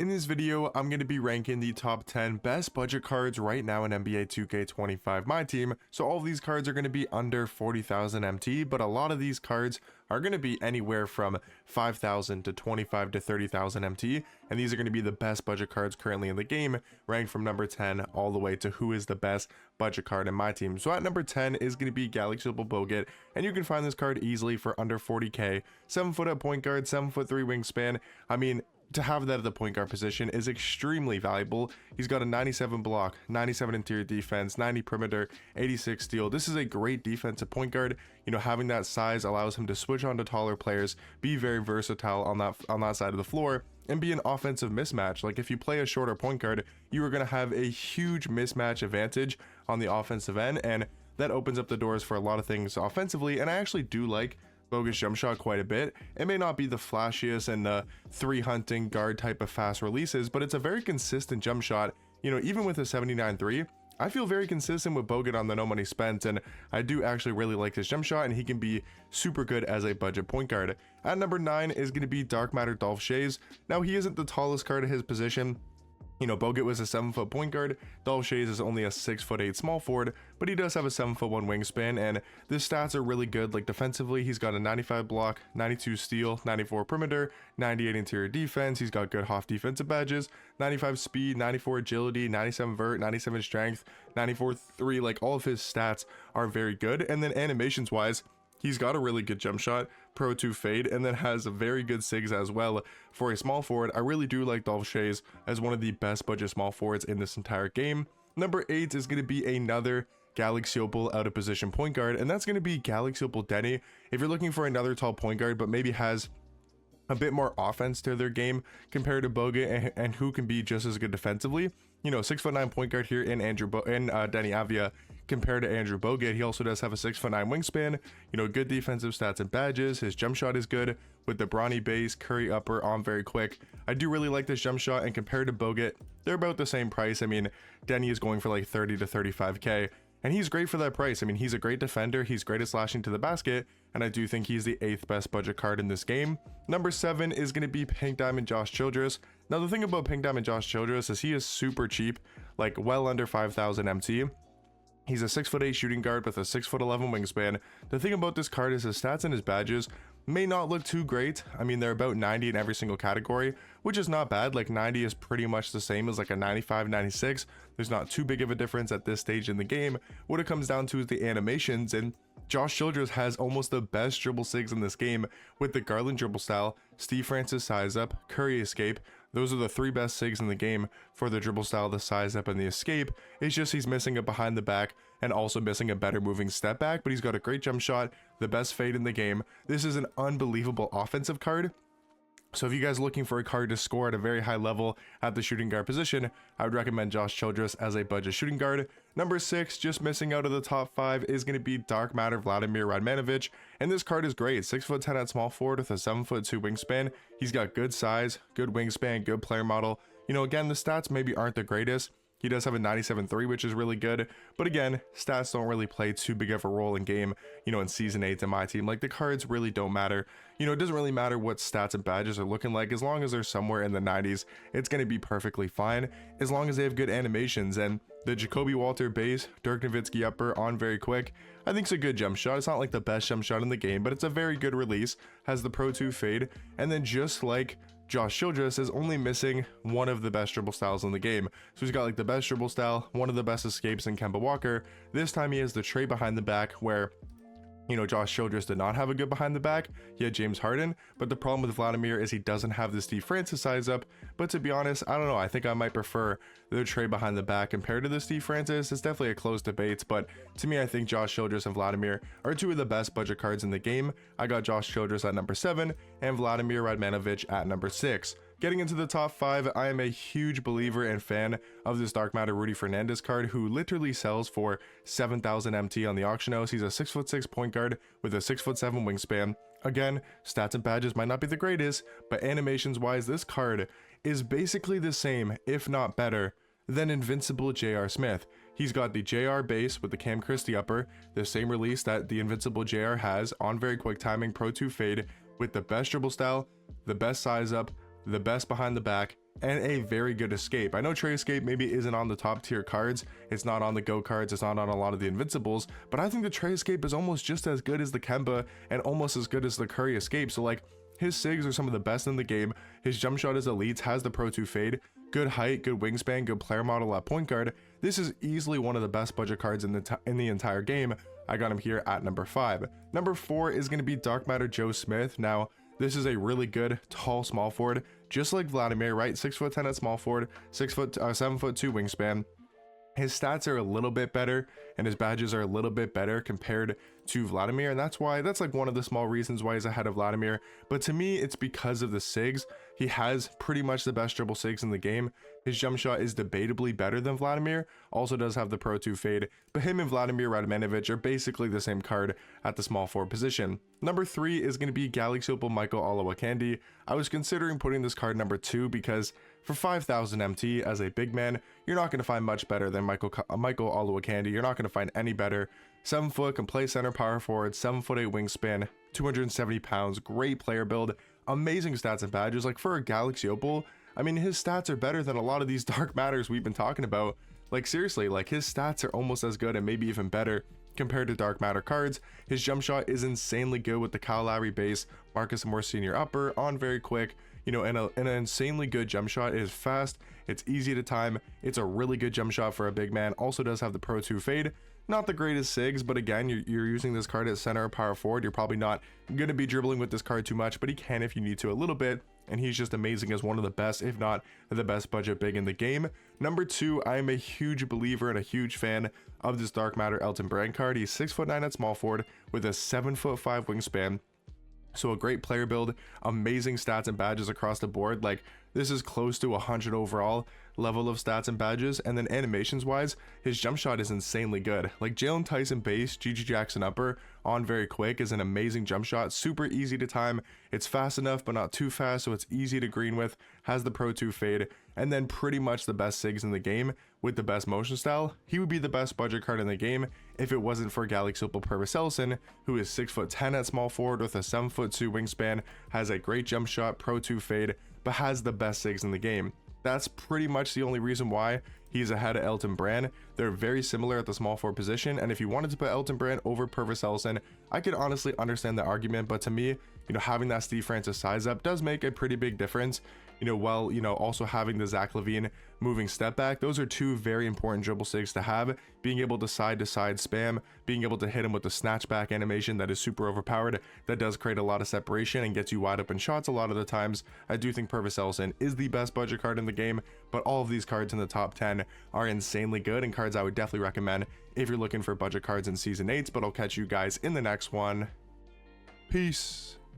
In this video, I'm going to be ranking the top 10 best budget cards right now in NBA 2K25 Myteam. So all of these cards are going to be under 40,000 MT, but a lot of these cards are going to be anywhere from 5,000 to 25 to 30,000 MT, and these are going to be the best budget cards currently in the game, ranked from number 10 all the way to who is the best budget card in Myteam. So at number 10 is going to be Galaxy Opal Bogut, and you can find this card easily for under 40k. 7 foot at point guard, 7'3" wingspan. I mean, to have that at the point guard position is extremely valuable. He's got a 97 block, 97 interior defense, 90 perimeter, 86 steal. This is a great defensive point guard. You know, having that size allows him to switch on to taller players, be very versatile on that side of the floor, and be an offensive mismatch. Like if you play a shorter point guard, you are going to have a huge mismatch advantage on the offensive end, and that opens up the doors for a lot of things offensively. And I actually do like Bogut's jump shot quite a bit. It may not be the flashiest and the three hunting guard type of fast releases, but it's a very consistent jump shot. You know, even with a 79-3, I feel very consistent with Bogut on the no money spent, and I do actually really like this jump shot, and he can be super good as a budget point guard. At number 9 is going to be Dark Matter Dolph Shayes. Now, he isn't the tallest card at his position. You know, Bogut was a 7-foot point guard, Dolph Shayes is only a 6'8" small forward, but he does have a 7'1" wingspan, and his stats are really good. Like defensively, he's got a 95 block, 92 steal, 94 perimeter, 98 interior defense. He's got good half defensive badges, 95 speed, 94 agility, 97 vert, 97 strength, 94 3. Like all of his stats are very good. And then animations wise, he's got a really good jump shot, Pro 2 fade, and then has a very good SIGs as well. For a small forward, I really do like Dolph Shayes as one of the best budget small forwards in this entire game. Number 8 is going to be another Galaxy Opal out of position point guard, and that's going to be Galaxy Opal Denny. If you're looking for another tall point guard, but maybe has a bit more offense to their game compared to Bogut and who can be just as good defensively. You know, 6'9" point guard here in Denny Avia compared to Andrew Bogut. He also does have a 6'9" wingspan, you know, good defensive stats and badges. His jump shot is good with the brawny base, curry upper, on very quick. I do really like this jump shot, and compared to Bogut, they're about the same price. I mean, Denny is going for like 30 to 35k. And he's great for that price. I mean, he's a great defender, he's great at slashing to the basket, and I do think he's the 8th best budget card in this game. Number 7 is going to be Pink Diamond Josh Childress. Now, the thing about Pink Diamond Josh Childress is he is super cheap, like well under 5,000 MT. He's a 6'8" shooting guard with a 6'11" wingspan. The thing about this card is his stats and his badges may not look too great. I mean, they're about 90 in every single category, which is not bad. Like 90 is pretty much the same as like a 95, 96. There's not too big of a difference at this stage in the game. What it comes down to is the animations, and Josh Childress has almost the best dribble SIGs in this game with the Garland dribble style, Steve Francis size up, Curry escape. Those are the 3 best SIGs in the game for the dribble style, the size up, and the escape. It's just he's missing a behind the back and also missing a better moving step back, but he's got a great jump shot, the best fade in the game. This is an unbelievable offensive card. So if you guys are looking for a card to score at a very high level at the shooting guard position, I would recommend Josh Childress as a budget shooting guard. Number 6, just missing out of the top 5, is going to be Dark Matter Vladimir Radmanovich. And this card is great. 6'10" at small forward with a 7'2" wingspan. He's got good size, good wingspan, good player model. You know, again, the stats maybe aren't the greatest. He does have a 97-3, which is really good. But again, stats don't really play too big of a role in game, you know, in Season 8 in Myteam. Like, the cards really don't matter. You know, it doesn't really matter what stats and badges are looking like. As long as they're somewhere in the 90s, it's going to be perfectly fine. As long as they have good animations. And the Jacoby Walter base, Dirk Nowitzki upper, on very quick, I think it's a good jump shot. It's not like the best jump shot in the game, but it's a very good release. Has the Pro 2 fade. And then just like Josh Childress, is only missing one of the best dribble styles in the game. So he's got like the best dribble style, one of the best escapes in Kemba Walker. This time he has the tray behind the back, where, you know, Josh Childress did not have a good behind the back. He had James Harden, but the problem with Vladimir is he doesn't have the Steve Francis size up. But to be honest, I don't know. I think I might prefer the tray behind the back compared to the Steve Francis. It's definitely a close debate, but to me, I think Josh Childress and Vladimir are 2 of the best budget cards in the game. I got Josh Childress at number 7 and Vladimir Radmanovich at number 6. Getting into the top 5, I am a huge believer and fan of this Dark Matter Rudy Fernandez card, who literally sells for 7,000 MT on the auction house. He's a 6'6" point guard with a 6'7" wingspan. Again, stats and badges might not be the greatest, but animations wise, this card is basically the same, if not better, than Invincible J.R. Smith. He's got the JR base with the Cam Christie upper, the same release that the Invincible JR has, on very quick timing, Pro 2 fade, with the best dribble style, the best size up, the best behind the back, and a very good escape. I know Trey Escape maybe isn't on the top tier cards, it's not on the Go cards, it's not on a lot of the Invincibles, but I think the Trey Escape is almost just as good as the Kemba and almost as good as the Curry Escape. So like, his SIGs are some of the best in the game, his jump shot is elite, has the Pro 2 fade, good height, good wingspan, good player model at point guard. This is easily one of the best budget cards in the entire game. I got him here at number 5. Number 4 is going to be Dark Matter Joe Smith. Now, this is a really good tall small forward, just like Vladimir, right? 6'10" at small forward, 7'2" wingspan. His stats are a little bit better and his badges are a little bit better compared to Vladimir, and that's like one of the small reasons why he's ahead of Vladimir. But to me, it's because of the SIGs. He has pretty much the best dribble SIGs in the game. His jump shot is debatably better than Vladimir, also does have the Pro 2 fade, but him and Vladimir Radmanovich are basically the same card at the small forward position. Number 3 is going to be Galaxy Opal Michael Alawa Candy. I was considering putting this card number 2 because for 5,000 MT as a big man, you're not going to find much better than Michael Alawa Candy. You're not going to find any better. 7 foot, can play center, power forward, 7'8" wingspan, 270 pounds, great player build, amazing stats and badges. Like for a Galaxy Opal, I mean, his stats are better than a lot of these Dark Matters we've been talking about. Like seriously, like his stats are almost as good and maybe even better compared to Dark Matter cards. His jump shot is insanely good with the Kyle Lowry base, Marcus Morris Sr. upper, on very quick, you know, and an insanely good jump shot. It is fast, it's easy to time, it's a really good jump shot for a big man. Also does have the Pro 2 fade. Not the greatest SIGs, but again, you're using this card at center or power forward. You're probably not going to be dribbling with this card too much, but he can if you need to a little bit. And he's just amazing as one of the best, if not the best budget big in the game. Number 2, I am a huge believer and a huge fan of this Dark Matter Elton Brand card. He's 6'9" at small forward with a 7'5" wingspan. So a great player build, amazing stats and badges across the board. Like this is close to 100 overall level of stats and badges. And then animations wise, his jump shot is insanely good. Like Jalen Tyson base, GG Jackson upper, on very quick is an amazing jump shot, super easy to time. It's fast enough but not too fast, so it's easy to green with, has the Pro 2 fade, and then pretty much the best SIGs in the game with the best motion style. He would be the best budget card in the game if it wasn't for Galaxy Opal Purvis Ellison, who is 6'10" at small forward with a 7'2" wingspan, has a great jump shot, Pro 2 fade, but has the best SIGs in the game. That's pretty much the only reason why he's ahead of Elton Brand. They're very similar at the small forward position, and if you wanted to put Elton Brand over Purvis Ellison, I could honestly understand the argument, but to me, you know, having that Steve Francis size up does make a pretty big difference. You know, while, you know, also having the Zach LaVine moving step back, those are two very important dribble SIGs to have. Being able to side spam, being able to hit him with the snatch back animation that is super overpowered, that does create a lot of separation and gets you wide open shots a lot of the times. I do think Purvis Ellison is the best budget card in the game, but all of these cards in the top 10 are insanely good and cards I would definitely recommend if you're looking for budget cards in Season 8. But I'll catch you guys in the next one. Peace.